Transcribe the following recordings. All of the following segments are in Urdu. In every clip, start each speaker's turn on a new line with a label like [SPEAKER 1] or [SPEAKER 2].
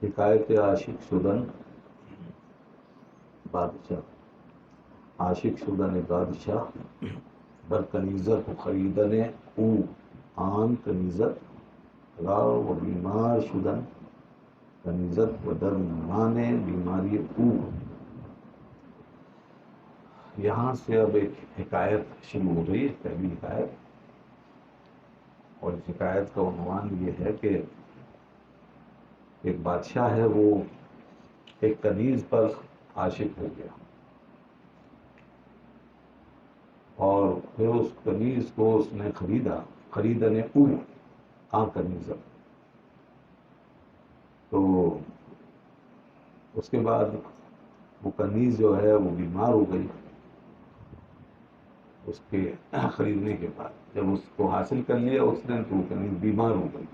[SPEAKER 1] حکایت عاشق شدن بادشاہ. عاشق شدن بادشاہ بر کنیزت خریدن او آن کنیزت را و بیمار شدن کنیزت و درمان بیماری او. یہاں سے اب ایک حکایت شروع ہو گئی ہے، پہلی حکایت. اور اس حکایت کا عنوان یہ ہے کہ ایک بادشاہ ہے، وہ ایک کنیز پر عاشق ہو گیا اور پھر اس کنیز کو اس نے خریدنے او کنیزت. تو اس کے بعد وہ کنیز جو ہے وہ بیمار ہو گئی. اس کے خریدنے کے بعد جب اس کو حاصل کر لیا اس نے تو وہ کنیز بیمار ہو گئی.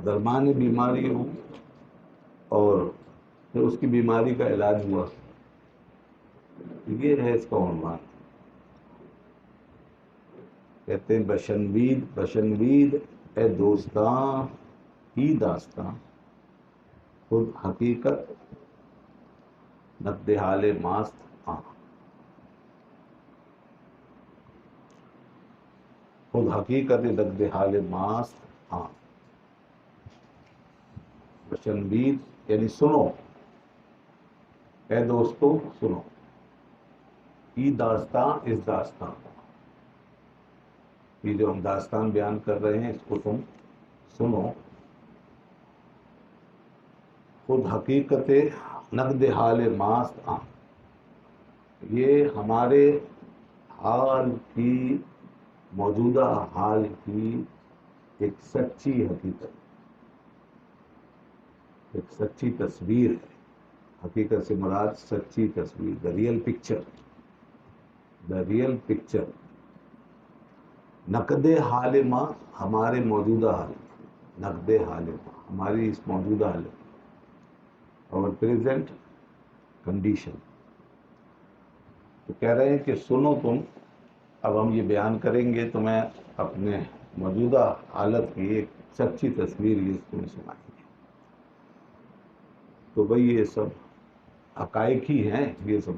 [SPEAKER 1] درمان بیماری ہو اور پھر اس کی بیماری کا علاج ہوا. یہ ہے اس کا عنوان. کہتے ہیں بشنوید اے دوستاں ہی داستاں خود حقیقت نقد حال ماست آں. خود حقیقت نقد حال ماست آں. بشنوید یعنی سنو، اے دوستو سنو، ای داستاں اس داستان، یہ جو ہم داستان بیان کر رہے ہیں اس کو تم سنو. خود حقیقت نقد حال ماست آں، یہ ہمارے حال کی، موجودہ حال کی ایک سچی حقیقت، ایک سچی تصویر ہے. حقیقت سے مراد سچی تصویر، دا ریئل پکچر، دا ریئل پکچر. نقد حال ما ہمارے موجودہ حال، نقد حال ما ہماری اس موجودہ حال، اور پریزنٹ کنڈیشن. تو کہہ رہے ہیں کہ سنو تم، اب ہم یہ بیان کریں گے تمہیں اپنے موجودہ حالت کی ایک سچی تصویر یہ تمہیں سنائیں گے. تو بھئی یہ سب حقائق ہی ہیں یہ سب،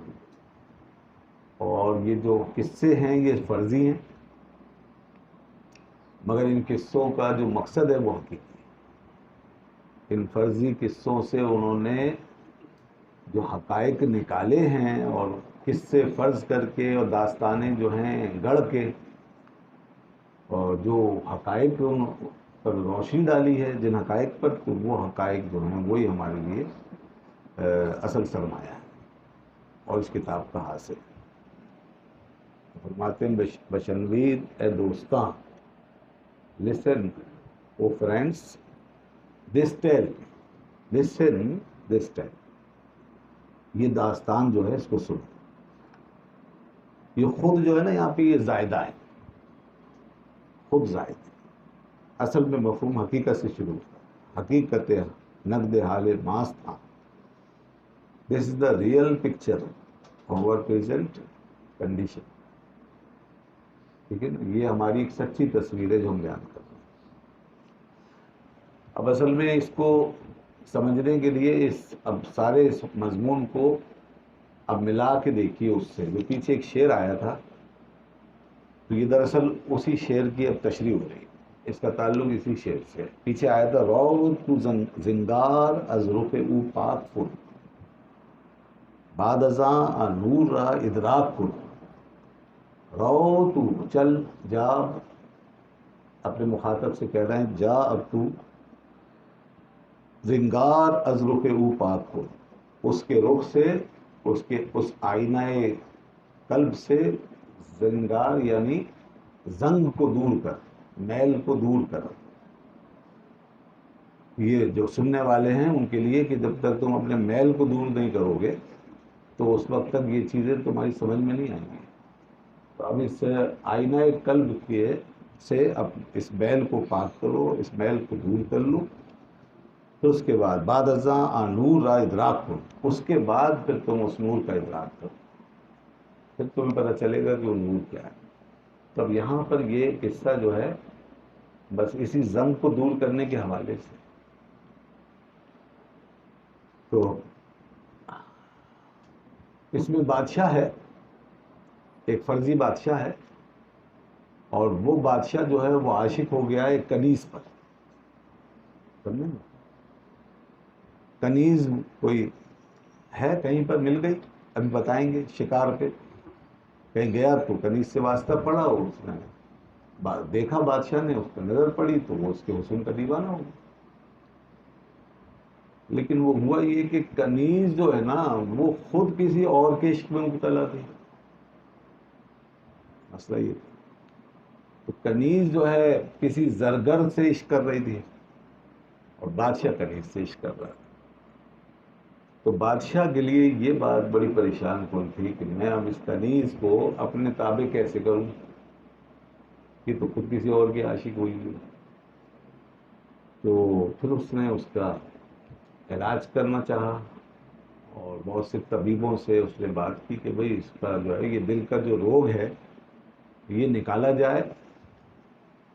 [SPEAKER 1] اور یہ جو قصے ہیں یہ فرضی ہیں، مگر ان قصوں کا جو مقصد ہے وہ حقیقی ہے. ان فرضی قصوں سے انہوں نے جو حقائق نکالے ہیں اور قصے فرض کر کے اور داستانیں جو ہیں گڑھ کے، اور جو حقائق ان پر روشنی ڈالی ہے جن حقائق پر، تو وہ حقائق جو ہیں وہی ہمارے لیے اصل سرمایہ ہے اور اس کتاب کا حاصل. فرماتے ہیں بشنوید اے دوستاں، listen O friends this tale، listen this tale، یہ داستان جو ہے اس کو سنو. یہ خود جو ہے نا یہاں پہ یہ زائدہ ہے، خود زائد ہے. اصل میں مفہوم حقیقت سے شروع ہوتا ہے. حقیقت نقد حال ماست تھا. This is the real picture of our present condition. ٹھیک ہے نا، یہ ہماری ایک سچی تصویر ہے جو ہم بیان کر رہے ہیں. اب اصل میں اس کو سمجھنے کے لیے اب سارے اس مضمون کو اب ملا کے دیکھیے اس سے. جو پیچھے ایک شعر آیا تھا، تو یہ دراصل اسی شعر کی اب تشریح ہو رہی ہے. اس کا تعلق اسی شعر سے. پیچھے آیا تھا رو تو زنگار از رخ او پاک کن بعد ازاں نور را ادراک کن. رو تو چل جا، اپنے مخاطب سے کہہ رہے ہیں جا اب تو، زنگار از رخ او پاک کن، اس کے رخ سے، اس آئینہ قلب سے زنگار یعنی زنگ کو دور کر، میل کو دور کر. یہ جو سننے والے ہیں ان کے لیے کہ جب تک تم اپنے میل کو دور نہیں کرو گے تو اس وقت تک یہ چیزیں تمہاری سمجھ میں نہیں آئیں گی. تو اب اس آئینہ قلب کے سے اب اس میل کو پاک کرو، اس میل کو دور کر لو. تو اس کے بعد بعد ازاں نور را ادراک کرو، اس کے بعد پھر تم اس نور کا ادراک کرو، پھر تمہیں پتہ چلے گا کہ وہ نور کیا ہے. تب یہاں پر یہ قصہ جو ہے بس اسی زنگ کو دور کرنے کے حوالے سے، تو اس میں بادشاہ ہے، ایک فرضی بادشاہ ہے، اور وہ بادشاہ جو ہے وہ عاشق ہو گیا ہے کنیز پر. سمجھے نا؟ کنیز کوئی ہے، کہیں پر مل گئی، ابھی بتائیں گے. شکار پہ کہیں گیا تو کنیز سے واسطہ پڑا، اور اس نے دیکھا، بادشاہ نے، اس پر نظر پڑی تو وہ اس کے حسن کا دیوانہ ہو گیا. لیکن وہ ہوا یہ کہ کنیز جو ہے نا وہ خود کسی اور کے عشق میں مبتلا تھی. مسئلہ یہ تھا. تو کنیز جو ہے کسی زرگر سے عشق کر رہی تھی، اور بادشاہ کنیز سے عشق کر رہا تھا. تو بادشاہ کے لیے یہ بات بڑی پریشان کن تھی کہ میں اب اس کنیز کو اپنے تابع کیسے کروں، یہ تو خود کسی اور کی عاشق ہوئی ہے. تو پھر اس نے اس کا علاج کرنا چاہا، اور بہت سے طبیبوں سے اس نے بات کی کہ بھئی اس کا جو ہے یہ دل کا جو روگ ہے یہ نکالا جائے،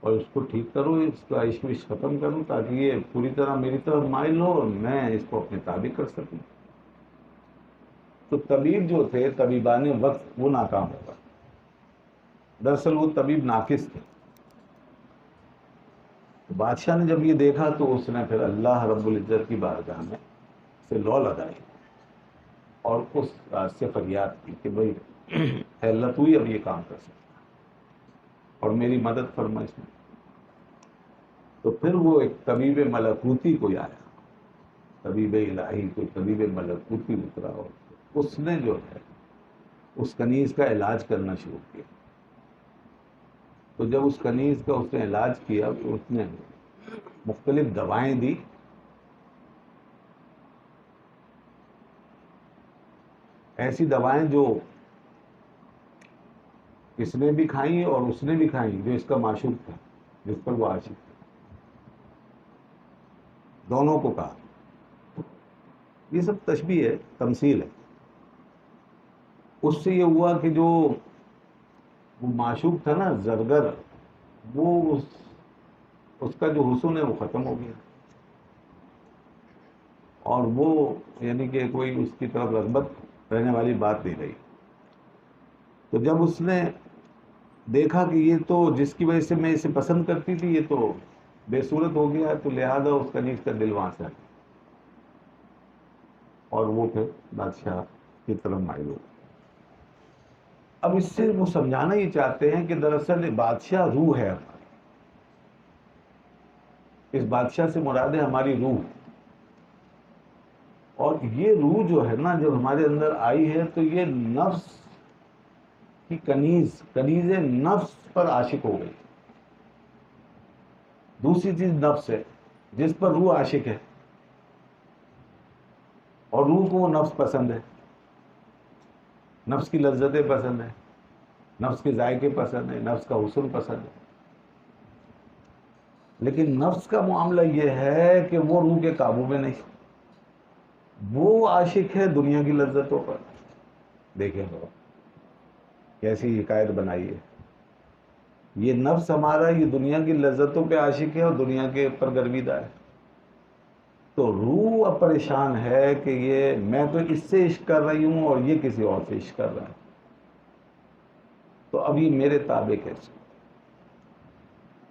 [SPEAKER 1] اور اس کو ٹھیک کرو، اس کا عشق ختم کروں، تاکہ یہ پوری طرح میری طرف مائل ہو اور میں اس کو اپنے تابع کر سکوں. تو طبیب جو تھے، طبیبان وقت، وہ ناکام ہو گئے. دراصل وہ طبیب ناقص تھے. بادشاہ نے جب یہ دیکھا تو اس نے پھر اللہ رب العزت کی بارگاہ میں سے لو لگائی، اور اس راز سے فریاد کی کہ بھئی اے اللہ تو ہی اب یہ کام کر سکتا اور میری مدد فرما اس میں. تو پھر وہ ایک طبیب ملکوتی کوئی آیا، طبیب الہی، کوئی طبیب ملکوتی اترا، اور اس نے جو ہے اس کنیز کا علاج کرنا شروع کیا. تو جب اس کنیز کا اس نے علاج کیا تو اس نے مختلف دوائیں دی. ایسی دوائیں جو اس نے بھی کھائیں اور اس نے بھی کھائیں جو اس کا معشوق تھا، جس پر وہ عاشق تھا. دونوں کو کہا. یہ سب تشبیہ ہے، تمثیل ہے. اس سے یہ ہوا کہ جو وہ معشوق تھا نا، زرگر، وہ اس کا جو حسن ہے وہ ختم ہو گیا، اور وہ یعنی کہ کوئی اس کی طرف رغبت رہنے والی بات نہیں رہی. تو جب اس نے دیکھا کہ یہ تو جس کی وجہ سے میں اسے پسند کرتی تھی یہ تو بے صورت ہو گیا، تو لہذا اس کنیز کا دل وہاں سے، اور وہ پھر بادشاہ کی طرف مائل ہو. اب اس سے وہ سمجھانا یہ چاہتے ہیں کہ دراصل بادشاہ روح ہے ہماری. اس بادشاہ سے مراد ہے ہماری روح، اور یہ روح جو ہے نا جب ہمارے اندر آئی ہے تو یہ نفس کی کنیز نفس پر عاشق ہو گئی. دوسری چیز نفس ہے جس پر روح عاشق ہے، اور روح کو وہ نفس پسند ہے، نفس کی لذتیں پسند ہیں، نفس کے ذائقے پسند ہیں، نفس کا حسن پسند ہے. لیکن نفس کا معاملہ یہ ہے کہ وہ روح کے قابو میں نہیں، وہ عاشق ہے دنیا کی لذتوں پر. دیکھیں تو کیسی حکایت بنائی ہے. یہ نفس ہمارا یہ دنیا کی لذتوں پہ عاشق ہے اور دنیا کے اوپر گرویدہ ہے. تو روح اب پریشان ہے کہ یہ میں تو اس سے عشق کر رہی ہوں اور یہ کسی اور سے عشق کر رہا ہے، تو اب یہ میرے تابع کیسے.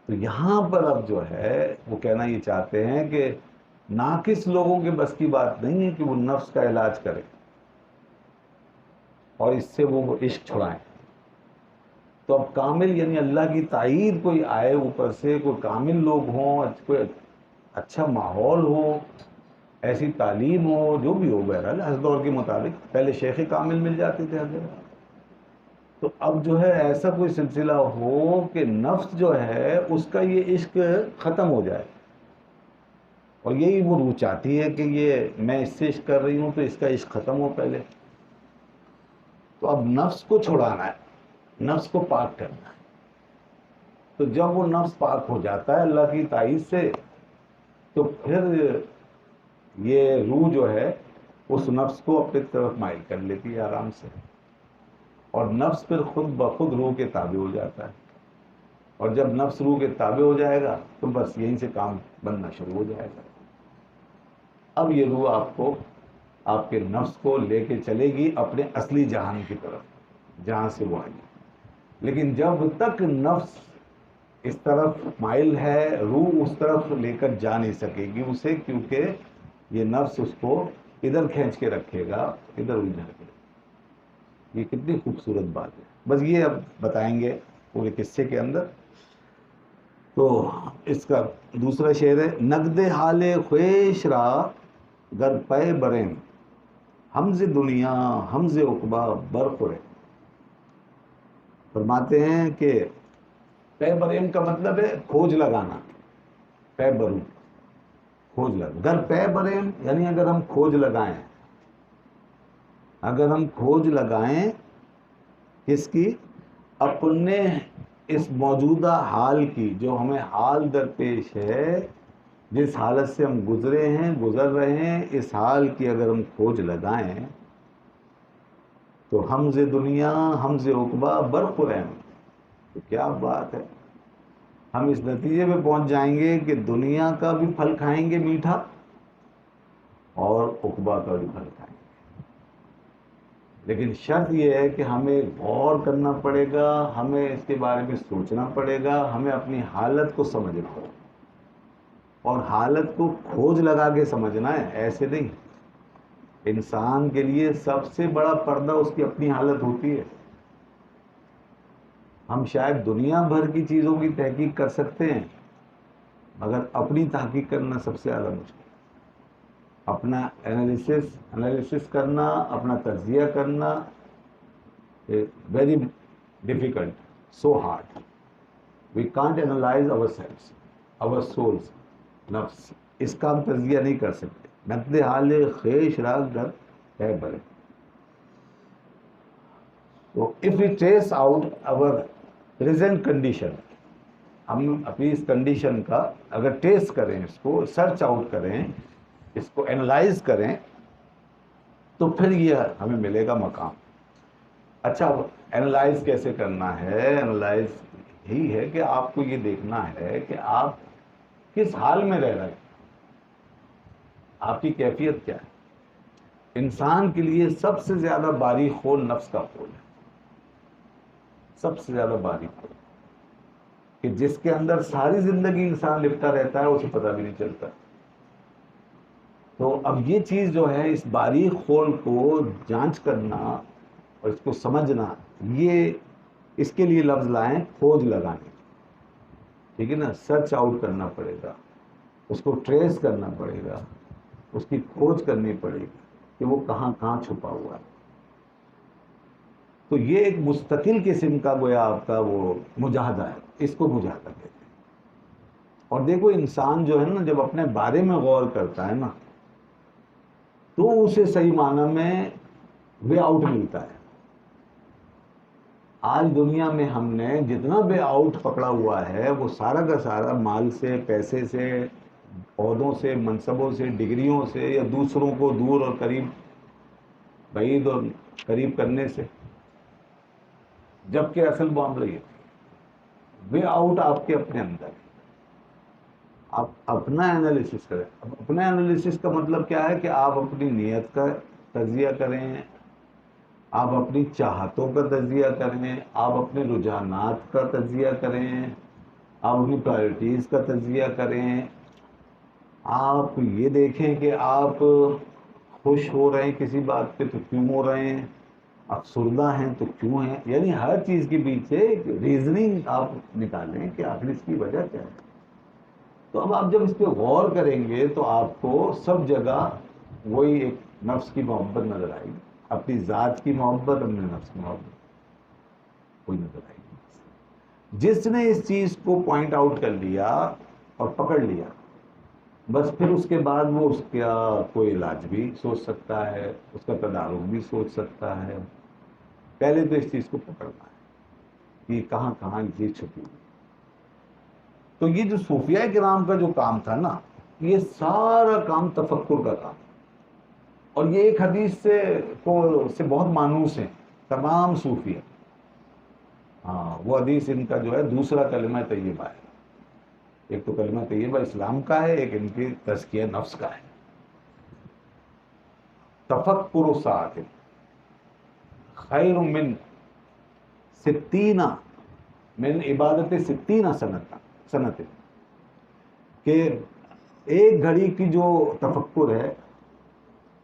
[SPEAKER 1] تو یہاں پر اب جو ہے وہ کہنا یہ چاہتے ہیں کہ ناقص لوگوں کے بس کی بات نہیں ہے کہ وہ نفس کا علاج کرے اور اس سے وہ عشق چھڑائیں. تو اب کامل یعنی اللہ کی تائید کوئی آئے اوپر سے، کوئی کامل لوگ ہوں، کوئی اچھا ماحول ہو، ایسی تعلیم ہو، جو بھی ہو، بہرحال ہر دور کے مطابق. پہلے شیخ کامل مل جاتے تھے ہر جگہ. تو اب جو ہے ایسا کوئی سلسلہ ہو کہ نفس جو ہے اس کا یہ عشق ختم ہو جائے، اور یہی وہ روح چاہتی ہے کہ یہ میں اس سے عشق کر رہی ہوں تو اس کا عشق ختم ہو پہلے. تو اب نفس کو چھڑانا ہے، نفس کو پاک کرنا ہے. تو جب وہ نفس پاک ہو جاتا ہے اللہ کی تائید سے، تو پھر یہ روح جو ہے اس نفس کو اپنی طرف مائل کر لیتی ہے آرام سے، اور نفس پھر خود بخود روح کے تابع ہو جاتا ہے. اور جب نفس روح کے تابع ہو جائے گا تو بس یہیں سے کام بننا شروع ہو جائے گا. اب یہ روح آپ کو آپ کے نفس کو لے کے چلے گی اپنے اصلی جہان کی طرف جہاں سے وہ آئی. لیکن جب تک نفس اس طرف مائل ہے، روح اس طرف لے کر جا نہیں سکے گی اسے، کیونکہ یہ نفس اس کو ادھر کھینچ کے رکھے گا، ادھر الجھا کے. یہ کتنی خوبصورت بات ہے. بس یہ اب بتائیں گے پورے قصے کے اندر. تو اس کا دوسرا شعر ہے: نقد حال خویش را گر پے بریں، حمز دنیا حمز عقبا برخورے. فرماتے ہیں کہ پے بریم کا مطلب ہے کھوج لگانا. پے برو کھوج لگا، گر پے بریم یعنی اگر ہم کھوج لگائیں، اگر ہم کھوج لگائیں کس کی؟ اپنے اس موجودہ حال کی، جو ہمیں حال درپیش ہے، جس حالت سے ہم گزرے ہیں، گزر رہے ہیں، اس حال کی اگر ہم کھوج لگائیں تو حمز دنیا حمز عقبا برخورین. تو کیا بات ہے، ہم اس نتیجے پہ پہنچ جائیں گے کہ دنیا کا بھی پھل کھائیں گے میٹھا اور عقبا کا بھی پھل کھائیں گے. لیکن شرط یہ ہے کہ ہمیں غور کرنا پڑے گا، ہمیں اس کے بارے میں سوچنا پڑے گا، ہمیں اپنی حالت کو سمجھنا ہوگا، اور حالت کو کھوج لگا کے سمجھنا ہے، ایسے نہیں. انسان کے لیے سب سے بڑا پردہ اس کی اپنی حالت ہوتی ہے. ہم شاید دنیا بھر کی چیزوں کی تحقیق کر سکتے ہیں، مگر اپنی تحقیق کرنا سب سے زیادہ مشکل. اپنا انالیسس کرنا، اپنا تجزیہ کرنا very difficult, so hard. We can't analyse ourselves, our souls, نفس. اس کا ہم تجزیہ نہیں کر سکتے. نقد حال خیش راگ گر ہے برے. تو if we trace out our present condition، ہم اپنی اس کنڈیشن کا اگر ٹریس کریں، اس کو سرچ آؤٹ کریں، اس کو اینالائز کریں، تو پھر یہ ہمیں ملے گا مقام. اچھا، اینالائز کیسے کرنا ہے؟ اینالائز یہی ہے کہ آپ کو یہ دیکھنا ہے کہ آپ کس حال میں رہ رہے ہیں، آپ کی کیفیت کیا ہے. انسان کے لیے سب سے زیادہ باریک خول نفس کا خول ہے، سب سے زیادہ باریک خول، کہ جس کے اندر ساری زندگی انسان لپٹا رہتا ہے، اسے پتہ بھی نہیں چلتا. تو اب یہ چیز جو ہے، اس باریک خول کو جانچ کرنا اور اس کو سمجھنا، یہ اس کے لیے لفظ لائیں کھوج لگانے. ٹھیک ہے نا؟ سرچ آؤٹ کرنا پڑے گا، اس کو ٹریس کرنا پڑے گا، اس کی کھوج کرنی پڑے گی کہ وہ کہاں کہاں چھپا ہوا ہے. تو یہ ایک مستقل قسم کا گویا آپ کا وہ مجاہدہ ہے، اس کو مجاہدہ کہتے ہیں. اور دیکھو، انسان جو ہے نا، جب اپنے بارے میں غور کرتا ہے نا، تو اسے صحیح معنی میں وے آؤٹ ملتا ہے. آج دنیا میں ہم نے جتنا وے آؤٹ پکڑا ہوا ہے، وہ سارا کا سارا مال سے، پیسے سے، عہدوں سے، منصبوں سے، ڈگریوں سے، یا دوسروں کو دور اور قریب، بعید اور قریب کرنے سے. جبکہ اصل معاملہ یہ وے آؤٹ آپ کے اپنے اندر ہے. آپ اپنا انالیسس کریں. اب اپنا انالیسس کا مطلب کیا ہے؟ کہ آپ اپنی نیت کا تجزیہ کریں، آپ اپنی چاہتوں کا تجزیہ کریں، آپ اپنے رجحانات کا تجزیہ کریں، آپ اپنی پرائرٹیز کا تجزیہ کریں. آپ یہ دیکھیں کہ آپ خوش ہو رہے ہیں کسی بات پہ تو کیوں ہو رہے ہیں، افسردہ ہیں تو کیوں ہیں. یعنی ہر چیز کے پیچھے ایک ریزننگ آپ نکالیں کہ آخر اس کی وجہ کیا ہے. تو اب آپ جب اس پہ غور کریں گے تو آپ کو سب جگہ وہی ایک نفس کی محبت نظر آئے گی، اپنی ذات کی محبت، اپنے نفس کی محبت کوئی نظر آئے گی. جس نے اس چیز کو پوائنٹ آؤٹ کر لیا اور پکڑ لیا، بس پھر اس کے بعد وہ اس کا کوئی علاج بھی سوچ سکتا ہے، اس کا تدارک بھی سوچ سکتا ہے. پہلے تو اس چیز کو پکڑنا ہے کہ کہاں کہاں یہ چیز چھپی ہوئی. تو یہ جو صوفیاء کرام کا جو کام تھا نا، یہ سارا کام تفکر کا کام. اور یہ ایک حدیث سے بہت مانوس ہیں تمام صوفیہ. ہاں، وہ حدیث ان کا جو ہے دوسرا کلمہ طیبہ ہے. ایک تو کلمہ طیبہ اسلام کا ہے، ایک ان کی تزکیہ نفس کا ہے. تفکر ساعت خیر من 60 من عبادت 60 سنت، کہ ایک گھڑی کی جو تفکر ہے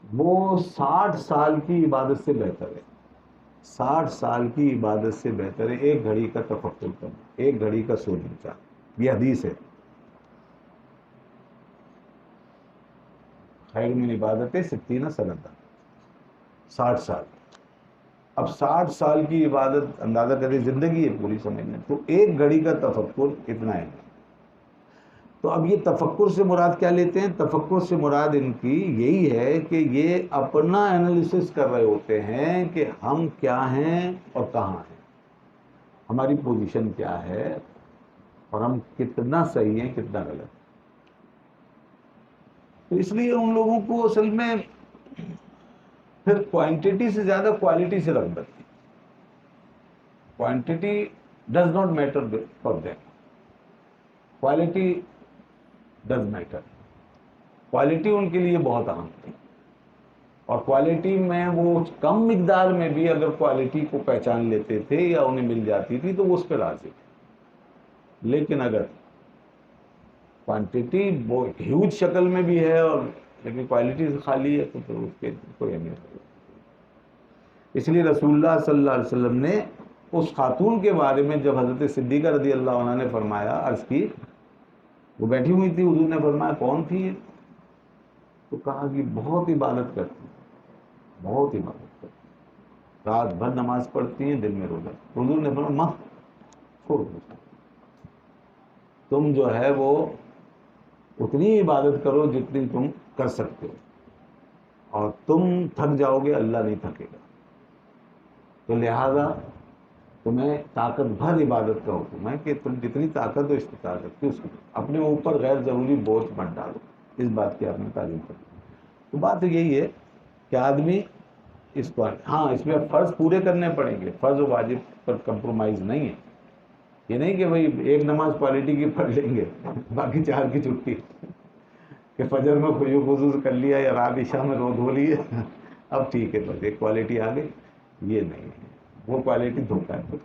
[SPEAKER 1] وہ 60 سال کی عبادت سے بہتر ہے. 60 سال کی عبادت سے بہتر ہے ایک گھڑی کا تفکر کرنا، ایک گھڑی کا سوچنا. یہ حدیث ہے. خیر من عبادت 60 سنت، 60 سال. اب 60 سال کی عبادت اندازہ کریں، زندگی ہے پوری سمجھنے، تو ایک گھڑی کا تفکر اتنا ہے. تو اب یہ تفکر سے مراد کیا لیتے ہیں؟ تفکر سے مراد ان کی یہی ہے کہ یہ اپنا انالیسس کر رہے ہوتے ہیں کہ ہم کیا ہیں اور کہاں ہیں، ہماری پوزیشن کیا ہے اور ہم کتنا صحیح ہیں کتنا غلط. تو اس لیے ان لوگوں کو اصل میں پھر کوانٹٹی سے زیادہ کوالٹی سے رغبت ہے. Quantity does not matter for them, quality does matter. Quality ان کے لیے بہت اہم تھی، اور کوالٹی میں وہ کم مقدار میں بھی اگر کوالٹی کو پہچان لیتے تھے یا انہیں مل جاتی تھی تو وہ اس پہ راضی تھے. لیکن اگر کوانٹٹی وہ ہیوج شکل میں بھی ہے اور لیکن کوالٹی سے خالی ہے تو پھر اس کے کوئی اہمیت نہیں. اس لیے رسول اللہ صلی اللہ علیہ وسلم نے اس خاتون کے بارے میں جب حضرت صدیقہ رضی اللہ عنہ نے فرمایا، عرض کی، وہ بیٹھی ہوئی تھی، حضور نے فرمایا کون تھی یہ؟ تو کہا کہ بہت عبادت کرتی، بہت عبادت کرتی، رات بھر نماز پڑھتی ہیں، دن میں روزہ. حضور نے فرمایا ماں چھوڑ دو، تم جو ہے وہ اتنی عبادت کرو جتنی تم کر سکتے ہو، اور تم تھک جاؤ گے، اللہ نہیں تھکے گا. تو لہذا تمہیں طاقت بھر عبادت کا حکم ہے کہ تم جتنی طاقت ہو استطاعت کی اس کو اپنے اوپر غیر ضروری بوجھ مت ڈالو. اس بات کی آپ نے تعلیم کر. تو بات یہی ہے کہ آدمی اس پر، ہاں اس میں فرض پورے کرنے پڑیں گے، فرض و واجب پر کمپرومائز نہیں ہے. یہ نہیں کہ بھئی ایک نماز کوالٹی کی پڑھ لیں گے باقی 4 کی چھٹی، کہ فجر میں خشوع خضوع کر لیا یا رات عشاء میں رو دھو لیے اب ٹھیک ہے بس ایک کوالٹی آ گئی. یہ نہیں ہے، وہ کوالٹی دھوکہ ہے.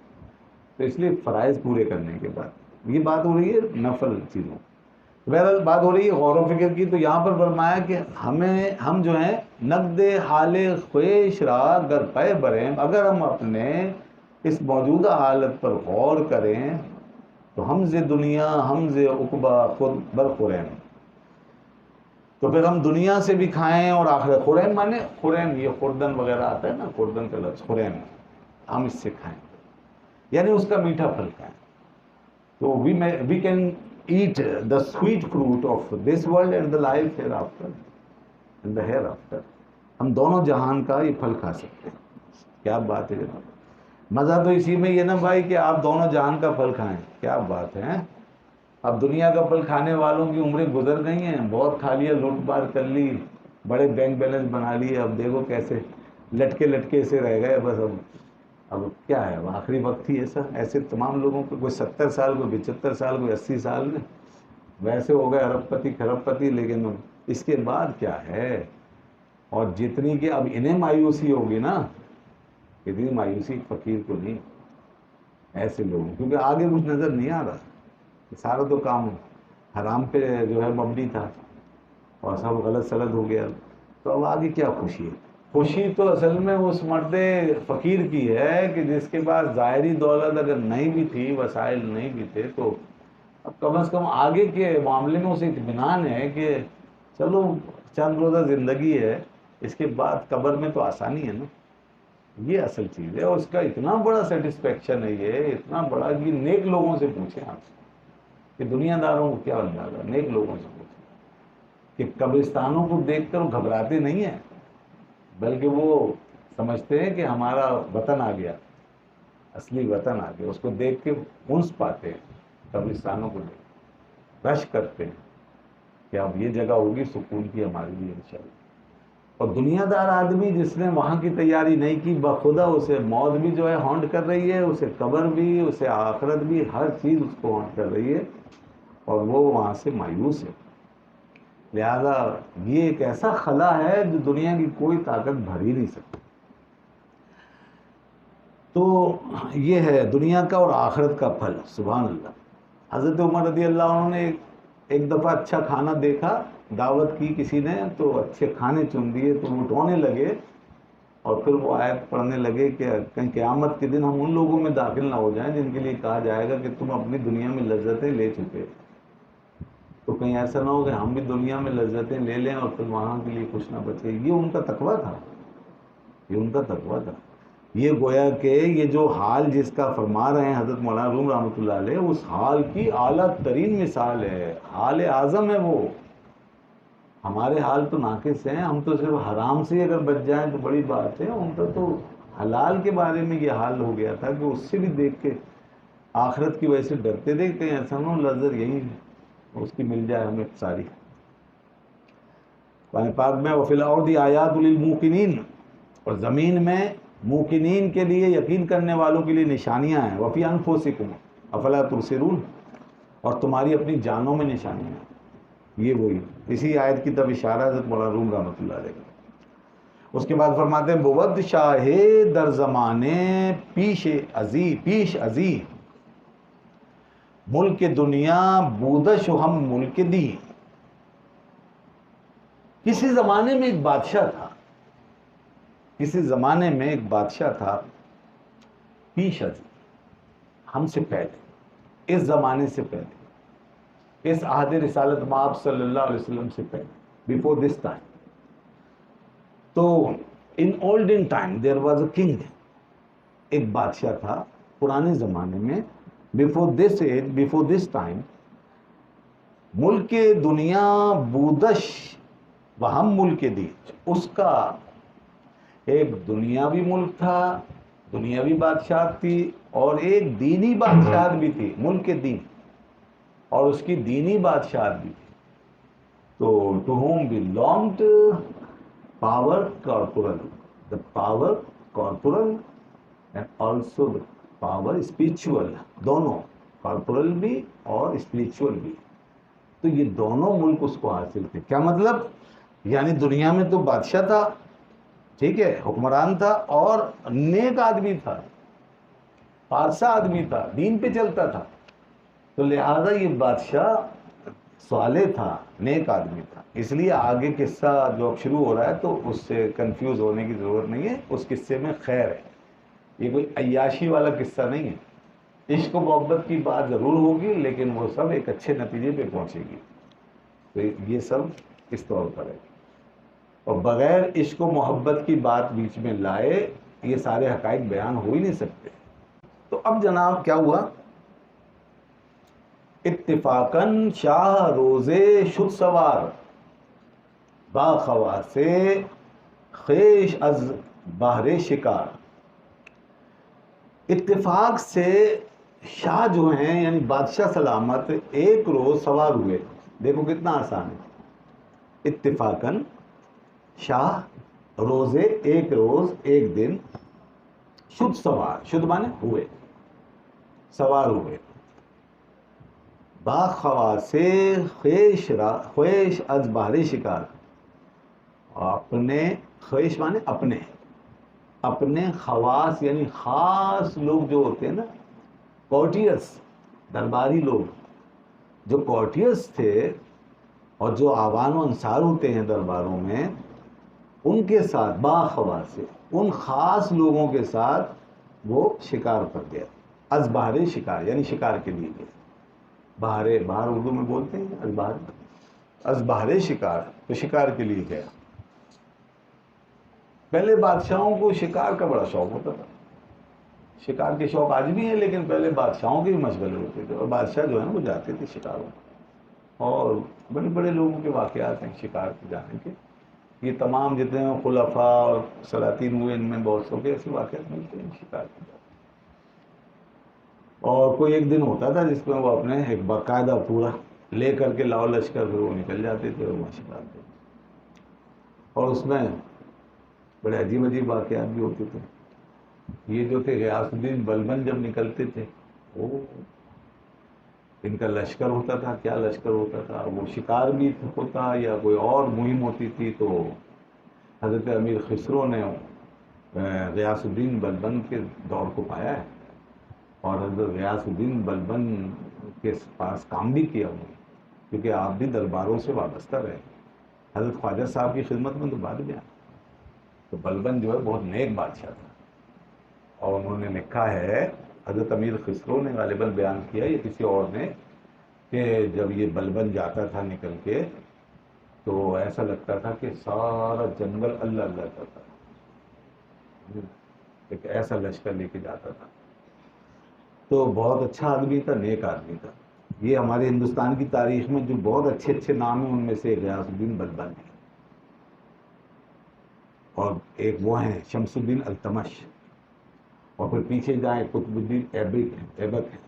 [SPEAKER 1] تو اس لیے فرائض پورے کرنے کے بعد یہ بات ہو رہی ہے نفل چیزوں. بہرحال بات ہو رہی ہے غور و فکر کی. تو یہاں پر فرمایا کہ ہم جو ہیں نقد حال خویش را گر پے بریں، اگر ہم اپنے اس موجودہ حالت پر غور کریں تو ہم سے دنیا ہم سے عقبہ خود برخورین، تو پھر ہم دنیا سے بھی کھائیں اور آخرت. خورین مانے خورین، یہ خوردن وغیرہ آتا ہے نا، خوردن کا لفظ خورین، ہم اس سے کھائیں یعنی اس کا میٹھا پھل کھائیں. تو we can eat the sweet fruit of this world and the life hereafter and the hereafter. ہم دونوں جہان کا یہ پھل کھا سکتے ہیں. کیا بات ہے جناب. مزہ تو اسی میں یہ نا بھائی کہ آپ دونوں جہان کا پھل کھائیں. کیا بات ہے. اب دنیا کا پھل کھانے والوں کی عمریں گزر گئی ہیں، بہت کھا لیا، لوٹ مار کر لی، بڑے بینک بیلنس بنا لیے، اب دیکھو کیسے لٹکے لٹکے سے رہ گئے بس. اب کیا ہے، اب آخری وقت ہی ایسے تمام لوگوں کو، کوئی 70 سال، کوئی 75 سال، کوئی 80 سال میں ویسے ہو گئے ارب پتی کھرب پتی. لیکن اس کے بعد کیا ہے؟ اور جتنی کہ اب انہیں مایوسی ہوگی نا، اتنی مایوسی فقیر کو نہیں، ایسے لوگوں، کیونکہ آگے کچھ نظر نہیں آ رہا. سارا تو کام حرام پہ جو ہے مبنی تھا اور سب غلط سلط ہو گیا. تو اب آگے کیا خوشی ہے؟ خوشی تو اصل میں اس مرد فقیر کی ہے کہ جس کے پاس ظاہری دولت اگر نہیں بھی تھی، وسائل نہیں بھی تھے، تو اب کم از کم آگے کے معاملے میں اسے اطمینان ہے کہ چلو چند روزہ زندگی ہے، اس کے بعد قبر میں تو آسانی ہے نا. یہ اصل چیز ہے، اور اس کا اتنا بڑا سیٹسفیکشن ہے، یہ اتنا بڑا کہ نیک لوگوں سے پوچھیں آپ کہ دنیا داروں کو کیا اندازہ، نیک لوگوں سے پوچھیں کہ قبرستانوں کو دیکھ کر گھبراتے نہیں ہیں، بلکہ وہ سمجھتے ہیں کہ ہمارا وطن آ گیا، اصلی وطن آ گیا. اس کو دیکھ کے انس پاتے ہیں، قبرستانوں کو دیکھ رش کرتے ہیں کہ اب یہ جگہ ہوگی سکون کی ہمارے لیے انشاءاللہ. اور دنیا دار آدمی جس نے وہاں کی تیاری نہیں کی، بخدا اسے موت بھی جو ہے ہانٹ کر رہی ہے، اسے قبر بھی، اسے آخرت بھی، ہر چیز اس کو ہانٹ کر رہی ہے، اور وہ وہاں سے مایوس ہے. لہذا یہ ایک ایسا خلا ہے جو دنیا کی کوئی طاقت بھر ہی نہیں سکتی. تو یہ ہے دنیا کا اور آخرت کا پھل. سبحان اللہ. حضرت عمر رضی اللہ عنہ نے ایک دفعہ اچھا کھانا دیکھا، دعوت کی کسی نے تو اچھے کھانے چن دیے، تو وہ رونے لگے اور پھر وہ آیت پڑھنے لگے کہ کہیں قیامت کے دن ہم ان لوگوں میں داخل نہ ہو جائیں جن کے لیے کہا جائے گا کہ تم اپنی دنیا میں لذتیں لے چکے، تو کہیں ایسا نہ ہو کہ ہم بھی دنیا میں لذتیں لے لیں اور پھر وہاں کے لیے کچھ نہ بچے. یہ ان کا تقویٰ تھا، یہ ان کا تقویٰ تھا. یہ گویا کہ یہ جو حال جس کا فرما رہے ہیں حضرت مولانا روم رحمۃ اللہ علیہ، اس حال کی اعلیٰ ترین مثال ہے، حال اعظم ہے وہ. ہمارے حال تو ناقص ہیں، ہم تو صرف حرام سے اگر بچ جائیں تو بڑی بات ہے. ان کا تو حلال کے بارے میں یہ حال ہو گیا تھا کہ اس سے بھی دیکھ کے آخرت کی وجہ سے ڈرتے تھے کہ ایسا نہ ہو لذت یہی اس کی مل جائے ہمیں ساری. قرآن پاک میں وفی الارض آیات للموقنین، اور زمین میں موقنین کے لیے، یقین کرنے والوں کے لیے نشانیاں ہیں. وفی انفسکم افلا تبصرون، اور تمہاری اپنی جانوں میں نشانیاں ہیں. یہ وہی اسی آیت کی طرف اشارہ حضرت مولانا روم رحمۃ اللہ علیہ کا. اس کے بعد فرماتے ہیں بود شاہ در زمانے پیش ازی ملک دنیا بودش و ہم ملک دی. کسی زمانے میں ایک بادشاہ تھا، کسی زمانے میں ایک بادشاہ تھا پیش ازی، ہم سے پہلے، اس زمانے سے پہلے، اس عہد رسالت مآب صلی اللہ علیہ وسلم سے پہلے، before this time. تو in olden time there was a king، ایک بادشاہ تھا پرانے زمانے میں. before this age، before this time، ملک دنیا بودش وہم ملک دی، اس کا ایک دنیاوی ملک تھا، دنیاوی بادشاہت تھی، اور ایک دینی بادشاہت بھی تھی، ملک دین، اور اس کی دینی بادشاہت بھی تھی. تو to whom belonged power corporal, the power corporal and also the power spiritual, دونوں کارپورل بھی اور اسپریچول بھی. تو یہ دونوں ملک اس کو حاصل تھے. کیا مطلب؟ یعنی دنیا میں تو بادشاہ تھا، ٹھیک ہے، حکمران تھا، اور نیک آدمی تھا، پارسا آدمی تھا، دین پہ چلتا تھا. تو لہذا یہ بادشاہ صالح تھا، نیک آدمی تھا. اس لیے آگے قصہ جو اب شروع ہو رہا ہے تو اس سے کنفیوز ہونے کی ضرورت نہیں ہے، اس قصے میں خیر ہے. یہ کوئی عیاشی والا قصہ نہیں ہے. عشق و محبت کی بات ضرور ہوگی لیکن وہ سب ایک اچھے نتیجے پہ پہنچے گی. تو یہ سب اس طور پر ہے، اور بغیر عشق و محبت کی بات بیچ میں لائے یہ سارے حقائق بیان ہو ہی نہیں سکتے. تو اب جناب کیا ہوا؟ اتفاقاً شاہ روزے شد سوار با خواصے خیش از بہر شکار. اتفاق سے شاہ جو ہیں یعنی بادشاہ سلامت ایک روز سوار ہوئے. دیکھو کتنا آسان ہے. اتفاقاً شاہ روزے، ایک روز، ایک دن، شد سوار، شد مانے ہوئے، سوار ہوئے، با خواصے خیش از بہر شکار، اپنے، خیش مانے اپنے خواص یعنی خاص لوگ جو ہوتے ہیں نا، کورٹیئرس، درباری لوگ جو کورٹیئرس تھے اور جو آوان و انصار ہوتے ہیں درباروں میں، ان کے ساتھ باخواص سے، ان خاص لوگوں کے ساتھ وہ شکار پر گیا. از بہر شکار یعنی شکار کے لیے گیا. باہر اردو میں بولتے ہیں از بہر شکار، تو شکار کے لیے گیا. پہلے بادشاہوں کو شکار کا بڑا شوق ہوتا تھا. شکار کے شوق آج بھی ہیں لیکن پہلے بادشاہوں کے بھی مشغلے ہوتے تھے، اور بادشاہ جو ہے نا وہ جاتے تھے شکاروں. اور بڑے بڑے لوگوں کے واقعات ہیں شکار کے جانے کے. یہ تمام جتنے خلفاء اور سلاطین ہوئے ان میں بہت سو کے ایسے واقعات ملتے ہیں شکار کے. اور کوئی ایک دن ہوتا تھا جس میں وہ اپنے ایک باقاعدہ پورا لے کر کے لاؤ لشکر پھر وہ نکل جاتے تھے اور وہاں شکار کرتے. اور اس میں بڑے عجیب عجیب واقعات بھی ہوتے تھے. یہ جو تھے غیاث الدین بلبن جب نکلتے تھے، ان کا لشکر ہوتا تھا. کیا لشکر ہوتا تھا؟ وہ شکار بھی ہوتا یا کوئی اور مہم ہوتی تھی تو حضرت امیر خسرو نے غیاث الدین بلبن کے دور کو پایا ہے اور حضرت غیاث الدین بلبن کے پاس کام بھی کیا انہوں نے، کیونکہ آپ بھی درباروں سے وابستہ رہے. حضرت خواجہ صاحب کی خدمت میں تو بعد میں آیا. تو بلبن جو ہے بہت نیک بادشاہ تھا اور انہوں نے لکھا ہے، حضرت امیر خسرو نے غالباً بیان کیا یا کسی اور نے، کہ جب یہ بلبن جاتا تھا نکل کے تو ایسا لگتا تھا کہ سارا جنگل اللہ اللہ کرتا تھا. ایک ایسا لشکر لے کے جاتا تھا. تو بہت اچھا آدمی تھا، نیک آدمی تھا. یہ ہمارے ہندوستان کی تاریخ میں جو بہت اچھے اچھے نام ہیں ان میں سے غیاث الدین بلبن ہے، اور ایک وہ ہیں شمس الدین التمش، اور پھر پیچھے جائیں قطب الدین ایبک ہیں.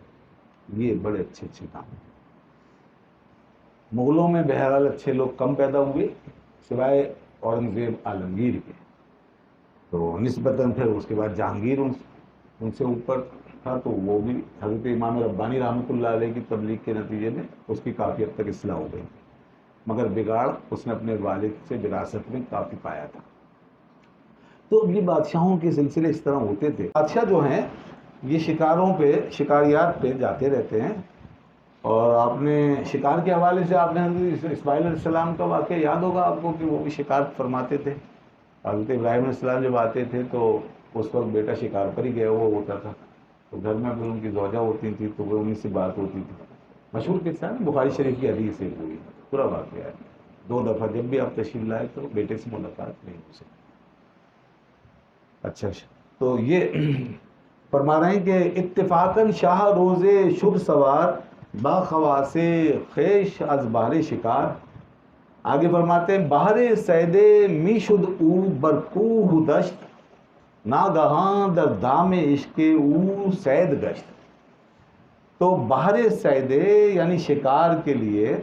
[SPEAKER 1] یہ بڑے اچھے اچھے نام ہیں. مغلوں میں بہرحال اچھے لوگ کم پیدا ہوئے سوائے اورنگزیب عالمگیر کے. تو نسبتاً پھر اس کے بعد جہانگیر ان سے اوپر تھا، تو وہ بھی حضرت امام ربانی رحمۃ اللہ علیہ کی تبلیغ کے نتیجے میں اس کی کافی حد تک اصلاح ہو گئی، مگر بگاڑ اس نے اپنے والد سے وراثت میں کافی پایا تھا. تو یہ بادشاہوں کے سلسلے اس طرح ہوتے تھے. بادشاہ جو ہیں یہ شکاروں پہ، شکاریات پہ جاتے رہتے ہیں. اور آپ نے شکار کے حوالے سے آپ نے حضرت اسماعیل علیہ السلام کا واقعہ یاد ہوگا آپ کو کہ وہ بھی شکار فرماتے تھے. حضرت ابراہیم علیہ السلام جب آتے تھے تو اس وقت بیٹا شکار پر ہی گیا ہوا ہوتا تھا، تو گھر میں پھر ان کی زوجہ ہوتی تھی تو وہ انہیں سے بات ہوتی تھی. مشہور قصہ ہے، بخاری شریف کی حدیث سے ہوئی پورا واقعہ ہے. 2 دفعہ جب بھی آپ تشریف لائے تو بیٹے سے ملاقات نہیں ہو سکتی. اچھا تو یہ فرما رہے ہیں کہ اتفاقاً شاہ روزے شب سوار با خواص خیش از بہر شکار. آگے فرماتے ہیں بہر سیدے می شد او برکوہ دشت ناگہاں در دام عشق او سید گشت. تو بہر سیدے یعنی شکار کے لیے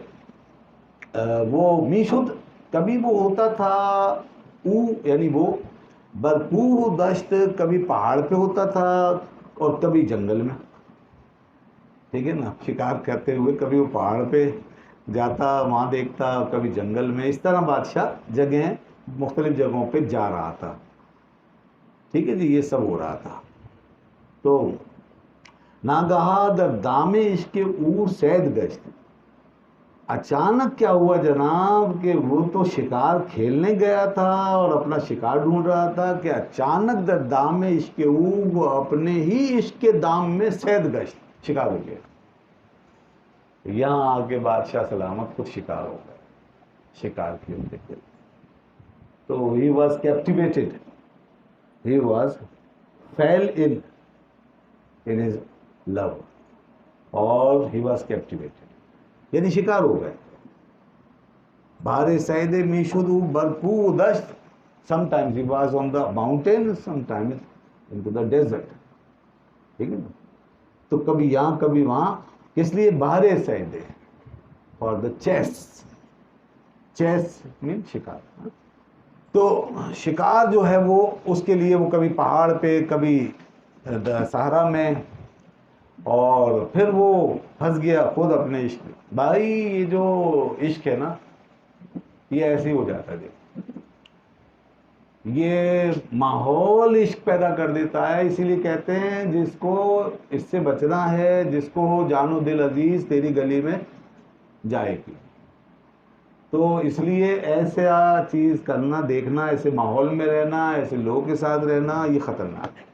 [SPEAKER 1] وہ می شد کبھی وہ ہوتا تھا، او یعنی وہ برکوہ دشت کبھی پہاڑ پہ ہوتا تھا اور کبھی جنگل میں. ٹھیک ہے نا، شکار کرتے ہوئے کبھی وہ پہاڑ پہ جاتا وہاں دیکھتا، کبھی جنگل میں. اس طرح بادشاہ جگہیں مختلف جگہوں پہ جا رہا تھا. ٹھیک ہے جی، یہ سب ہو رہا تھا. تو ناگہا در دام عشق او سید گشت. اچانک کیا ہوا جناب کہ وہ تو شکار کھیلنے گیا تھا اور اپنا شکار ڈھونڈ رہا تھا کہ اچانک در دام عشق او وہ اپنے ہی عشق کے دام میں سید گشت شکار ہو گیا. یہاں آ کے بادشاہ سلامت خود شکار ہو گئے شکار کھیلتے کھیلتے. تو he was captivated, he was fell in his love اور ہی واز کیپٹیویٹڈ، یعنی شکار ہو گئے. بہر سید میشدو برکو دشت. Sometimes he was on the mountain, sometimes into the desert. ٹھیک ہے نا، تو کبھی یہاں کبھی وہاں. کس لیے؟ بہر سید، فار دا چیس. چیس مین شکار. تو شکار جو ہے وہ اس کے لیے وہ کبھی پہاڑ پہ کبھی صحرا میں، اور پھر وہ پھنس گیا خود اپنے عشق میں. بھائی یہ جو عشق ہے نا یہ ایسے ہی ہو جاتا ہے، یہ ماحول عشق پیدا کر دیتا ہے. اسی لیے کہتے ہیں جس کو اس سے بچنا ہے، جس کو جان و دل عزیز تیری گلی میں جائے گی. تو اس لیے ایسا چیز کرنا، دیکھنا، ایسے ماحول میں رہنا، ایسے لوگوں کے ساتھ رہنا یہ خطرناک ہے.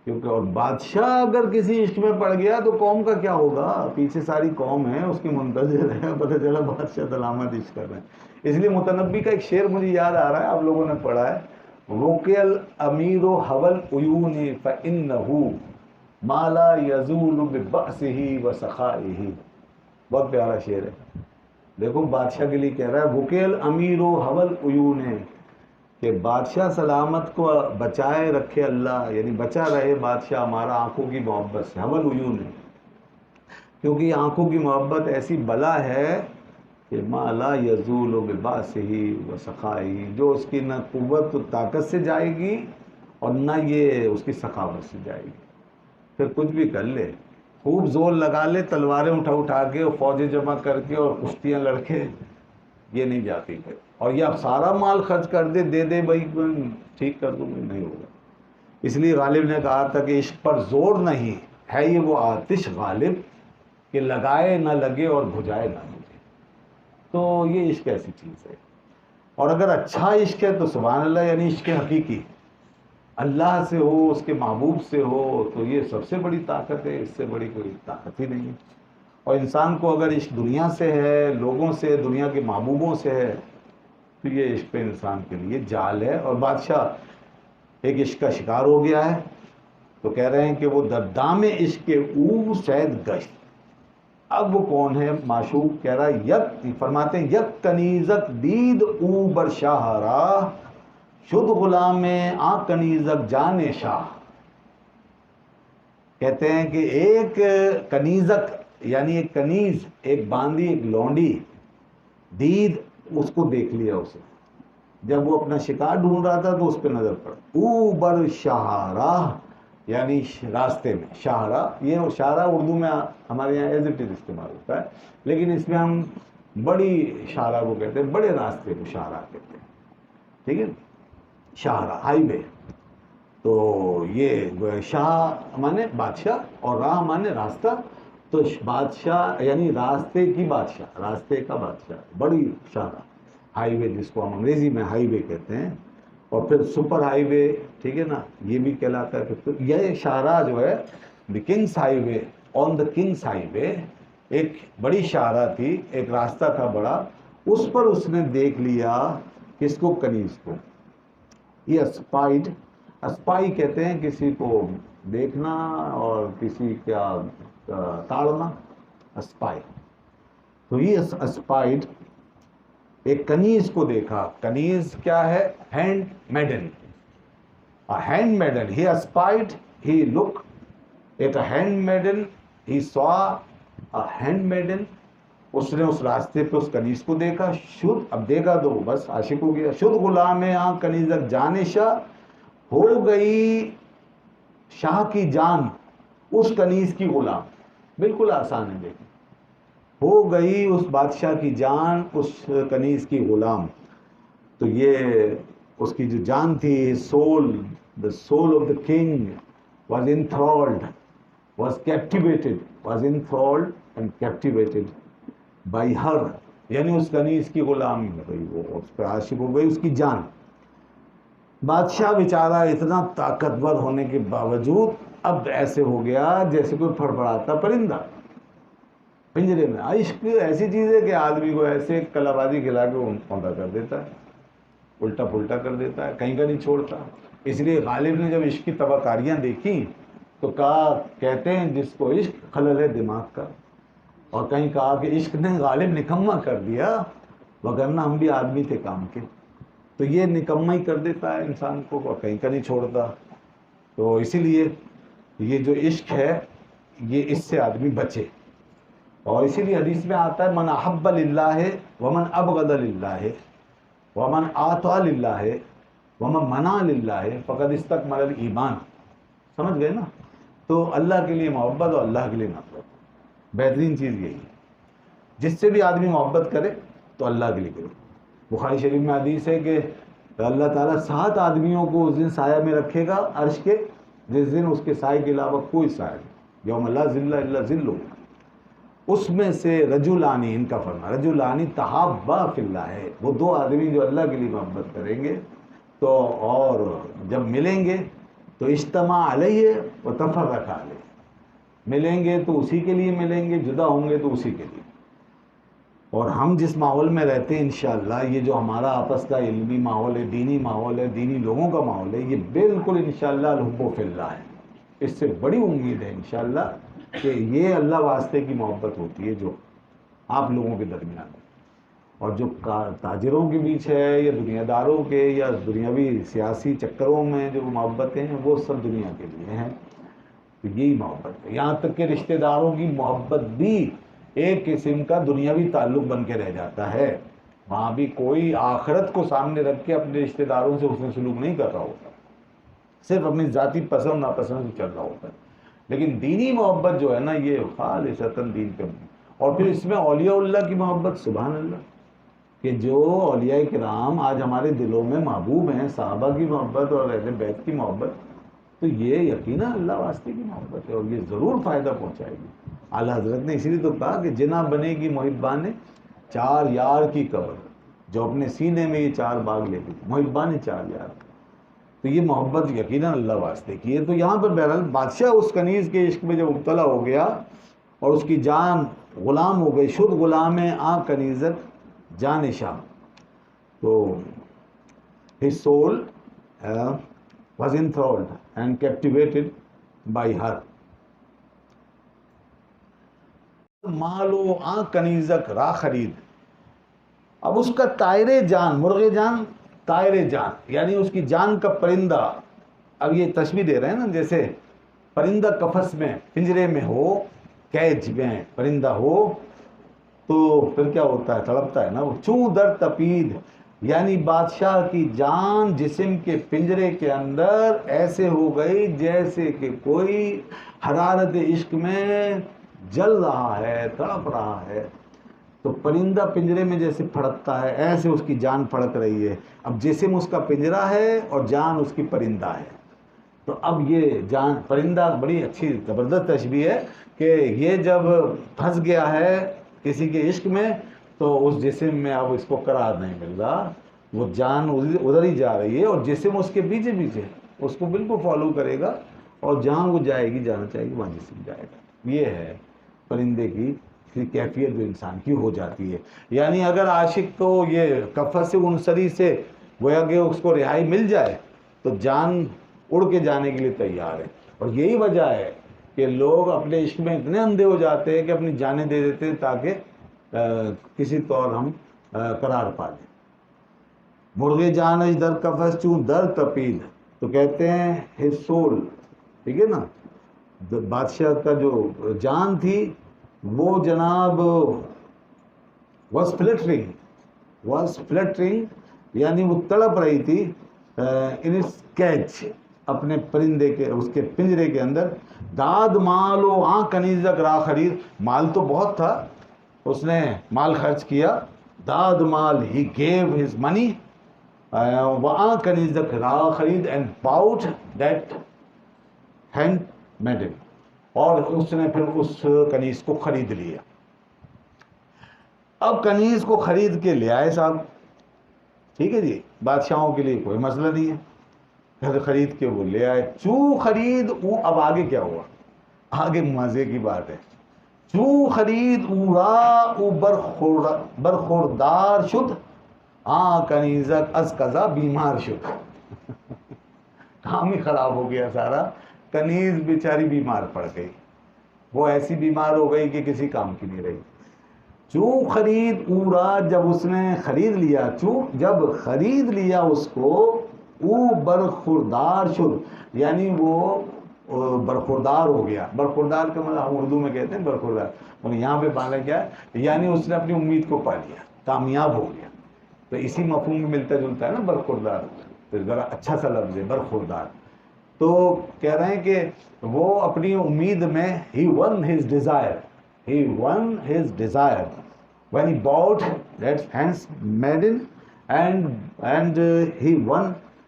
[SPEAKER 1] کیونکہ اور بادشاہ اگر کسی عشق میں پڑ گیا تو قوم کا کیا ہوگا؟ پیچھے ساری قوم ہے اس کی منتظر ہے، پتہ چلا بادشاہ سلامت عشق کر رہے ہیں. اس لیے متنبی کا ایک شعر مجھے یاد آ رہا ہے، آپ لوگوں نے پڑھا ہے، رقی الامیر حول عیون فانہ ما لا یزول ببأسہ وسخائہ. بہت پیارا شعر ہے. دیکھو بادشاہ کے لیے کہہ رہا ہے رقی الامیر حول عیون، کہ بادشاہ سلامت کو بچائے رکھے اللہ، یعنی بچا رہے بادشاہ ہمارا آنکھوں کی محبت سے. حول عیون ہے کیونکہ یہ آنکھوں کی محبت ایسی بلا ہے کہ ما لا یزول بباسہ وسخائہ، جو اس کی نہ قوت و طاقت سے جائے گی اور نہ یہ اس کی سخاوت سے جائے گی. پھر کچھ بھی کر لے خوب زور لگا لے، تلواریں اٹھا کے اور فوجیں جمع کر کے اور کشتیاں لڑکے، یہ نہیں جاتی پھر. اور یہ اب سارا مال خرچ کر دے بھائی ٹھیک کر دوں، نہیں ہوگا. اس لیے غالب نے کہا تھا کہ عشق پر زور نہیں ہے، یہ وہ آتش غالب کہ لگائے نہ لگے اور بجھائے نہ بجھے. تو یہ عشق ایسی چیز ہے. اور اگر اچھا عشق ہے تو سبحان اللہ، یعنی عشق حقیقی اللہ سے ہو، اس کے محبوب سے ہو، تو یہ سب سے بڑی طاقت ہے، اس سے بڑی کوئی طاقت ہی نہیں ہے. اور انسان کو اگر عشق دنیا سے ہے، لوگوں سے، دنیا کے محبوبوں سے ہے، تو یہ عشق پہ انسان کے لیے جال ہے. اور بادشاہ ایک عشق کا شکار ہو گیا ہے، تو کہہ رہے ہیں کہ وہ دردام عشق کے او شید گشت. اب وہ کون ہے معشوق؟ کہہ رہا یک، فرماتے ہیں یک کنیزک دید او بر شاہراہ شد غلام آ کنیزک جان شاہ. کہتے ہیں کہ ایک کنیزک یعنی ایک کنیز، ایک باندی، ایک لونڈی، دید اس کو دیکھ لیا اسے جب وہ اپنا شکار ڈھونڈ رہا تھا تو اس پہ نظر پڑا. او بر شاہراہ یعنی راستے میں. شاہراہ، یہ شاہراہ اردو میں ہمارے یہاں ایز اٹ از استعمال ہوتا ہے، لیکن اس میں ہم بڑی شاہراہ کو کہتے ہیں، بڑے راستے کو شاہراہ کہتے ہیں. ٹھیک ہے، شاہراہ ہائی وے. تو یہ شاہ مانے بادشاہ اور راہ مانے راستہ. تو بادشاہ یعنی راستے کی بادشاہ، راستے کا بادشاہ، بڑی شاہراہ ہائی وے، جس کو ہم انگریزی میں ہائی وے کہتے ہیں. اور پھر سپر ہائی وے، ٹھیک ہے نا، یہ بھی کہلاتا ہے. پھر یہ شاہراہ جو ہے دی کنگس ہائی وے، آن دا کنگس ہائی وے، ایک بڑی شاہراہ تھی، ایک راستہ تھا بڑا، اس پر اس نے دیکھ لیا کس کو؟ کنیز کو. یہ اسپائڈ، اسپائی کہتے ہیں کسی کو دیکھنا اور کسی کا تاڑنا، اسپائی. تو یہ اسپائڈ ایک کنیز کو دیکھا. کنیز کیا ہے؟ Hand maiden. Hand maiden, he spied, he look at a hand maiden, he saw a hand maiden. اس نے اس راستے پہ اس کنیز کو دیکھا. شد، اب دیکھا تو بس عاشق ہو گیا. شد غلام آں کنیزک جان شاہ، ہو گئی شاہ کی جان اس کنیز کی غلام. بالکل آسان ہے دیکھیں، ہو گئی اس بادشاہ کی جان اس کنیز کی غلام. تو یہ اس کی جو جان تھی، civil, the soul of the king was enthralled, was captivated, was enthralled and captivated by her. یعنی اس کنیز کی غلامی ہو گئی، وہ اس پہ عاشق ہو گئی، اس کی جان. بادشاہ بیچارہ اتنا طاقتور ہونے کے باوجود اب ایسے ہو گیا جیسے کوئی پھڑپڑاتا پرندہ پنجرے میں. عشق ایسی چیز ہے کہ آدمی کو ایسے کلا بازی کھلا کے اوندا کر دیتا ہے، الٹا پلٹا کر دیتا ہے، کہیں کا نہیں چھوڑتا. اس لیے غالب نے جب عشق کی تباکاریاں دیکھی تو کہتے ہیں جس کو عشق خلل ہے دماغ کا. اور کہیں کہا کہ عشق نے غالب نکما کر دیا، وگرنہ ہم بھی آدمی تھے کام کے. تو یہ نکما ہی کر دیتا ہے انسان کو، اور کہیں کا نہیں چھوڑتا. تو اسی لیے یہ جو عشق ہے یہ اس سے آدمی بچے. اور اسی لیے حدیث میں آتا ہے من احب للہ ومن ابغض للہ ومن اعطى للہ ومن منع للہ فقد استکمل الایمان. سمجھ گئے نا؟ تو اللہ کے لیے محبت اور اللہ کے لیے نفرت، بہترین چیز یہی ہے. جس سے بھی آدمی محبت کرے تو اللہ کے لیے کرے. بخاری شریف میں حدیث ہے کہ اللہ تعالیٰ 7 آدمیوں کو اس دن سایہ میں رکھے گا عرش کے، جس دن اس کے سائے کے علاوہ کوئی سایہ نہیں، یوم لا ظل الا ظلہ. اس میں سے رجلانی، ان کا فرما رجلانی تحابا فی اللہ ہے، وہ 2 آدمی جو اللہ کے لیے محبت کریں گے تو اور جب ملیں گے تو اجتماع علیہ و تفرق علیہ، ملیں گے تو اسی کے لیے ملیں گے، جدا ہوں گے تو اسی کے لیے. اور ہم جس ماحول میں رہتے ہیں انشاءاللہ، یہ جو ہمارا آپس کا علمی ماحول ہے، دینی ماحول ہے، دینی لوگوں کا ماحول ہے، یہ بالکل انشاءاللہ الحب فی اللہ ہے. اس سے بڑی امید ہے انشاءاللہ کہ یہ اللہ واسطے کی محبت ہوتی ہے جو آپ لوگوں کے درمیان ہے. اور جو تاجروں کے بیچ ہے یا دنیا داروں کے یا دنیاوی سیاسی چکروں میں جو محبتیں ہیں وہ سب دنیا کے لیے ہیں. تو یہی محبت ہے. یہاں تک کہ رشتہ داروں کی محبت بھی ایک قسم کا دنیاوی تعلق بن کے رہ جاتا ہے. وہاں بھی کوئی آخرت کو سامنے رکھ کے اپنے رشتہ داروں سے حسن سلوک نہیں کر رہا ہوتا، صرف اپنی ذاتی پسند ناپسند سے چل رہا ہوتا ہے. لیکن دینی محبت جو ہے نا یہ خالصتاً دین پہ، اور پھر اس میں اولیاء اللہ کی محبت، سبحان اللہ، کہ جو اولیاء کرام آج ہمارے دلوں میں محبوب ہیں، صحابہ کی محبت اور اہل بیت کی محبت، تو یہ یقیناً اللہ واسطے کی محبت ہے اور یہ ضرور فائدہ پہنچائے گی۔ اعلیٰ حضرت نے اسی لیے تو کہا کہ جنا بنے گی محبان چار یار کی قبر، جو اپنے سینے میں یہ چار باغ لے گی، محبان چار یار، تو یہ محبت یقیناً اللہ واسطے کی ہے۔ تو یہاں پر بہرحال بادشاہ اس کنیز کے عشق میں جب مبتلا ہو گیا اور اس کی جان غلام ہو گئی، شد غلام آ کنیزک جان شاہ، تو his soul was enthralled and captivated by her. Malu آ کنیزک را خرید، اب اس کا طائر جان، مرغ جان، طائر جان یعنی اس کی جان کا پرندہ، اب یہ تشبیہ دے رہے ہیں نا، جیسے پرندہ قفس میں پنجرے میں ہو، کیج میں پرندہ ہو تو پھر کیا ہوتا ہے، تڑپتا ہے نا وہ، چوں در تپید، یعنی بادشاہ کی جان جسم کے پنجرے کے اندر ایسے ہو گئی جیسے کہ کوئی حرارت عشق میں جل رہا ہے، تڑپ رہا ہے، تو پرندہ پنجرے میں جیسے پھڑکتا ہے ایسے اس کی جان پھڑک رہی ہے۔ اب جسم اس کا پنجرہ ہے اور جان اس کی پرندہ ہے، تو اب یہ جان پرندہ بڑی اچھی زبردست تشبیہ ہے کہ یہ جب پھنس گیا ہے کسی کے عشق میں تو اس جسم میں اب اس کو قرار نہیں مل رہا، وہ جان ادھر ہی جا رہی ہے اور جسم اس کے پیچھے پیچھے اس کو بالکل فالو کرے گا، اور جہاں وہ جائے گی، جانا چاہے گی، وہاں جسم جائے گا۔ یہ ہے پرندے کی کیفیت جو انسان کی ہو جاتی ہے۔ یعنی اگر عاشق تو یہ قفس انصری سے گویا کہ اس کو رہائی مل جائے تو جان اڑ کے جانے کے لیے تیار ہے، اور یہی وجہ ہے کہ لوگ اپنے عشق میں اتنے اندھے ہو جاتے ہیں کہ اپنی جانیں دے دیتے ہیں تاکہ کسی طور ہم قرار پا لیں۔ مرغ جان اج در قفس چوں در تپید، تو کہتے ہیں his soul، ٹھیک ہے نا، بادشاہ کا جو جان تھی وہ جناب was fluttering یعنی وہ تڑپ رہی تھی in its cage، اپنے پرندے کے اس کے پنجرے کے اندر۔ داد مال و آ کنیزک را خرید، مال تو بہت تھا، اس نے مال خرچ کیا، داد مال he gave his money و آ کنیزک را خرید and bought that hand maiden، اور اس نے پھر اس کنیز کو خرید لیا۔ اب کنیز کو خرید کے لے آئے صاحب، ٹھیک ہے جی، بادشاہوں کے لیے کوئی مسئلہ نہیں ہے، پھر خرید کے وہ لے آئے، چوں خرید او، اب آگے کیا ہوا، آگے مزے کی بات ہے، چوں خرید او را او برخوردار شد آ کنیزک از قضا بیمار شد، کام ہی خراب ہو گیا سارا، کنیز بیچاری بیمار پڑ گئی، وہ ایسی بیمار ہو گئی کہ کسی کام کی نہیں رہی۔ چوں خرید اورا، جب اس نے خرید لیا، چوں جب خرید لیا اس کو، او برخوردار شد یعنی وہ برخوردار ہو گیا۔ برخوردار کا مطلب ہم اردو میں کہتے ہیں برخوردار، مگر یہاں پہ مانا کیا ہے، یعنی اس نے اپنی امید کو پا لیا، کامیاب ہو گیا، تو اسی مفہوم میں ملتا جلتا ہے نا برخوردار، تو ذرا اچھا سا لفظ ہے برخوردار۔ تو کہہ رہے ہیں کہ وہ اپنی امید میں he won his desire when he bought that handmaiden and he won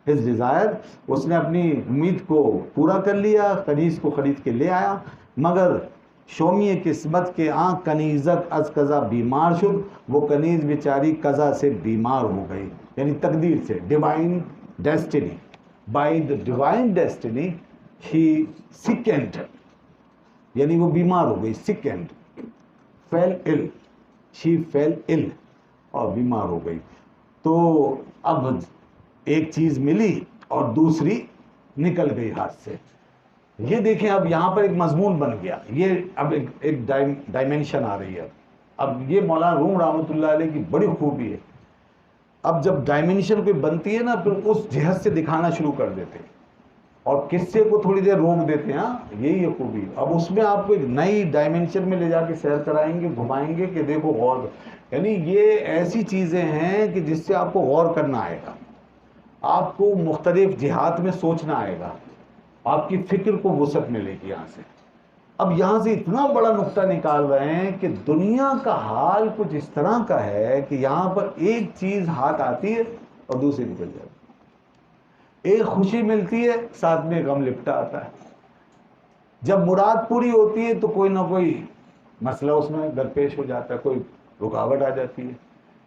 [SPEAKER 1] his desire، اس نے اپنی امید کو پورا کر لیا، کنیز کو خرید کے لے آیا، مگر شومی قسمت کے آنکھ کنیزک از قضا بیمار شد، وہ کنیز بیچاری قضا سے بیمار ہو گئی، یعنی تقدیر سے، divine destiny, by the divine destiny she sickened، یعنی وہ بیمار ہو گئی، sickened، fell ill، she fell ill، اور بیمار ہو گئی۔ تو اب ایک چیز ملی اور دوسری نکل گئی ہاتھ سے۔ یہ دیکھیں اب یہاں پر ایک مضمون بن گیا، یہ اب ایک ڈائمینشن آ رہی ہے۔ اب یہ مولانا روم رحمۃ اللہ علیہ کی بڑی خوبی ہے، اب جب ڈائمینشن کوئی بنتی ہے نا پھر اس جہت سے دکھانا شروع کر دیتے ہیں اور قصے کو تھوڑی دیر روک دیتے ہیں، ہاں یہی ہے خوبی۔ اب اس میں آپ کو ایک نئی ڈائمینشن میں لے جا کے سیر کرائیں گے، گھمائیں گے کہ دیکھو غور، یعنی یہ ایسی چیزیں ہیں کہ جس سے آپ کو غور کرنا آئے گا، آپ کو مختلف جہات میں سوچنا آئے گا، آپ کی فکر کو وسعت ملے گی یہاں سے۔ اب یہاں سے اتنا بڑا نقطہ نکال رہے ہیں کہ دنیا کا حال کچھ اس طرح کا ہے کہ یہاں پر ایک چیز ہاتھ آتی ہے اور دوسری نکل جاتی ہے، ایک خوشی ملتی ہے ساتھ میں غم لپٹا آتا ہے، جب مراد پوری ہوتی ہے تو کوئی نہ کوئی مسئلہ اس میں درپیش ہو جاتا ہے، کوئی رکاوٹ آ جاتی ہے.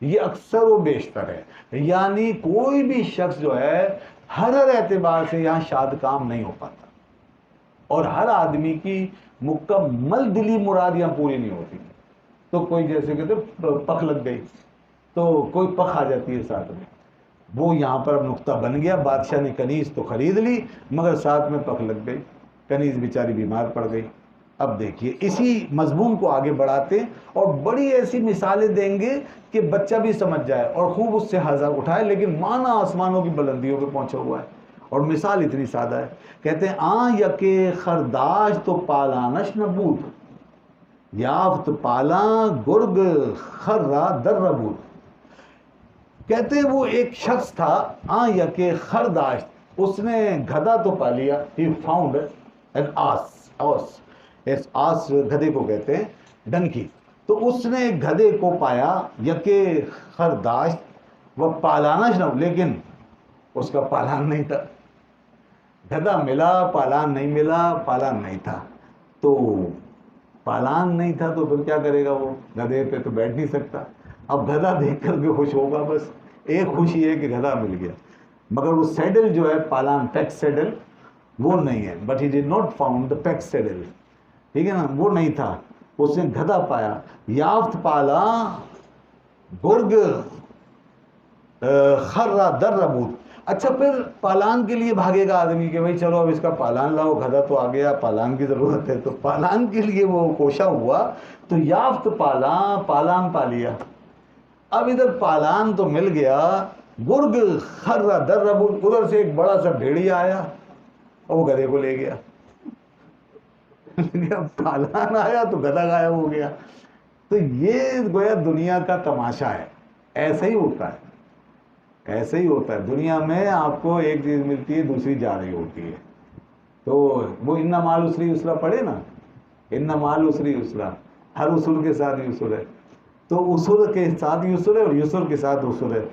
[SPEAKER 1] یہ اکثر و بیشتر ہے، یعنی کوئی بھی شخص جو ہے ہر اعتبار سے یہاں شاد کام نہیں ہو پاتا، اور ہر آدمی کی مکمل دلی مراد یہاں پوری نہیں ہوتی. تو کوئی جیسے کہتے پک لگ گئی تو کوئی پک آ جاتی ہے ساتھ میں، وہ یہاں پر اب نقطہ بن گیا. بادشاہ نے کنیز تو خرید لی مگر ساتھ میں پک لگ گئی، کنیز بیچاری بیمار پڑ گئی. اب دیکھیے اسی مضمون کو آگے بڑھاتے اور بڑی ایسی مثالیں دیں گے کہ بچہ بھی سمجھ جائے اور خوب اس سے حظ اٹھائے، لیکن معنی آسمانوں کی بلندیوں پہ پہنچا ہوا ہے. اور مثال اتنی سادہ ہے، کہتے ہیں آن یکے خرداش تو پالانش نبود، یافت پالاں گرگ خرا در ربود. کہتے ہیں وہ ایک شخص تھا آن یکے خرداشت، اس نے گدھا تو پا لیا، he found an ass. آس گدھے کو کہتے ہیں، ڈنکی. تو اس نے گدھے کو پایا، یکے خرداشت وہ پالانش نہ، لیکن اس کا پالان نہیں تھا. گدھا ملا پالان نہیں ملا، پالان نہیں تھا. تو پالان نہیں تھا تو پھر کیا کرے گا، وہ گدھے پہ تو بیٹھ نہیں سکتا. اب گدھا دیکھ کر کے خوش ہوگا، بس ایک خوشی ہے کہ گدھا مل گیا، مگر وہ سیڈل جو ہے پالان پیک سیڈل وہ نہیں ہے. But he did not found the pack saddle, ٹھیک ہے نا، وہ نہیں تھا. اس نے گدھا پایا، یافت پالا گرگ خرا در ربود. اچھا پھر پالان کے لیے بھاگے گا آدمی کہ بھائی چلو اب اس کا پالان لاؤ، گدھا تو آ گیا، پالان کی ضرورت ہے، تو پالان کے لیے وہ کوشاں ہوا تو یافت پالان پا لیا. اب ادھر پالان تو مل گیا، گرگ خرا در ربود، ادھر سے ایک بڑا سا بھیڑیا آیا اور وہ گدھے کو لے گیا. پالان آیا تو گدھا غائب ہو گیا. تو یہ گویا دنیا کا تماشا ہے. ایسا ہی ہوتا ہے، ایسے ہی ہوتا ہے دنیا میں. آپ کو ایک چیز ملتی ہے دوسری جا رہی ہوتی ہے. تو وہ ان مال اسری اسرا پڑھے نا، ان مال اسری اسرا، ہر اصول کے ساتھ یسر ہے. تو اصول کے ساتھ یسر ہے اور یسر کے ساتھ اصول ہے.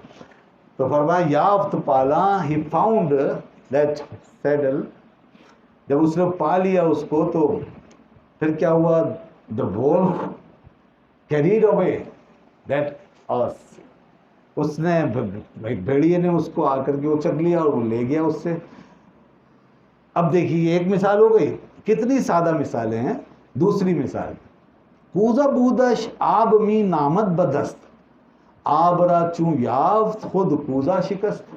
[SPEAKER 1] تو فرمایا یافت پالا، ہی فاؤنڈ دیٹ سیڈل. جب اس نے پا لیا اس کو تو پھر کیا ہوا، دا وولف کیریڈ اوے دیٹ آس. اس نے بھیڑیے نے اس کو آ کر کے اچک لیا اور وہ لے گیا اس سے. اب دیکھیے ایک مثال ہو گئی، کتنی سادہ مثالیں ہیں. دوسری مثال، کوزہ بودش آب می نامت بدست، آب را چوں یافت خود کوزہ شکست.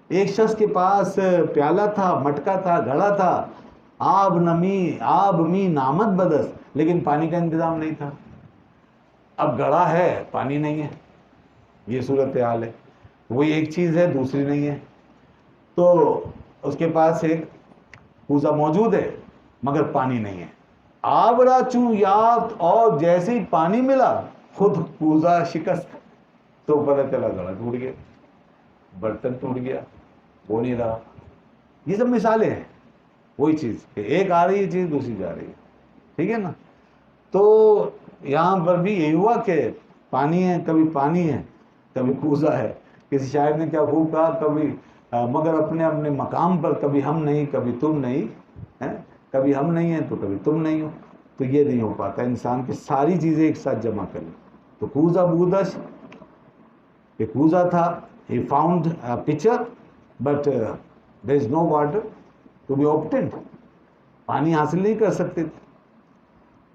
[SPEAKER 1] ایک شخص کے پاس پیالہ تھا، مٹکا تھا، گھڑا تھا، آب می نامت بدست، لیکن پانی کا انتظام نہیں تھا. اب گھڑا ہے پانی نہیں ہے، یہ صورتحال ہے. وہی ایک چیز ہے دوسری نہیں ہے. تو اس کے پاس ایک کوزہ موجود ہے مگر پانی نہیں ہے. آب را چوں یافت، اور جیسے ہی پانی ملا خود کوزہ شکست. تو پتہ چلا گھڑا ٹوٹ گیا، برتن ٹوٹ گیا، وہ نہیں رہا. یہ سب مثالیں ہیں وہی چیز کہ ایک آ رہی ہے چیز دوسری جا رہی ہے، ٹھیک ہے نا. تو یہاں پر بھی یہی ہوا کہ پانی ہے، کبھی پانی ہے کبھی کوزہ ہے. کسی شاعر نے کیا خوب کہا، کبھی مگر اپنے اپنے مقام پر، کبھی ہم نہیں کبھی تم نہیں، کبھی ہم نہیں ہیں تو کبھی تم نہیں ہو. تو یہ نہیں ہو پاتا انسان کی ساری چیزیں ایک ساتھ جمع کریں. تو کوزہ بودش، یہ کوزہ تھا، he found a pitcher but there is no water to be obtained. پانی حاصل نہیں کر سکتے تھے.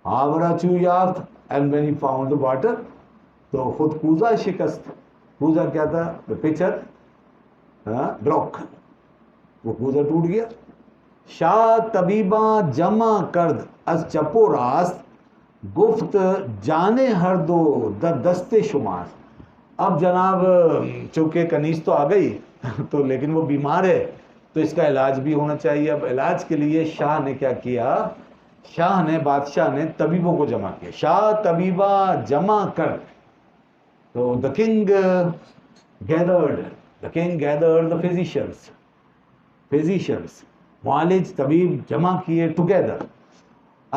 [SPEAKER 1] آبرا چو یافت and when he found the water تو خود کوزہ شکست. کوزہ کیا تھا، the pitcher broke، وہ کوزہ ٹوٹ گیا. شاہ طبیباں جمع کرد از چپو راست، گفت جانے ہر دو دستے شمار. اب جناب چونکہ کنیز تو آ گئی تو لیکن وہ بیمار ہے تو اس کا علاج بھی ہونا چاہیے. اب علاج کے لیے شاہ نے کیا کیا، شاہ نے، بادشاہ نے طبیبوں کو جمع کیا. شاہ طبیبہ جمع کر، تو the king gathered the physicians، معالج طبیب جمع کیے together.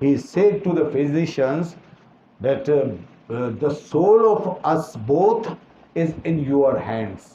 [SPEAKER 1] He said to the physicians that the soul of us both is in your hands,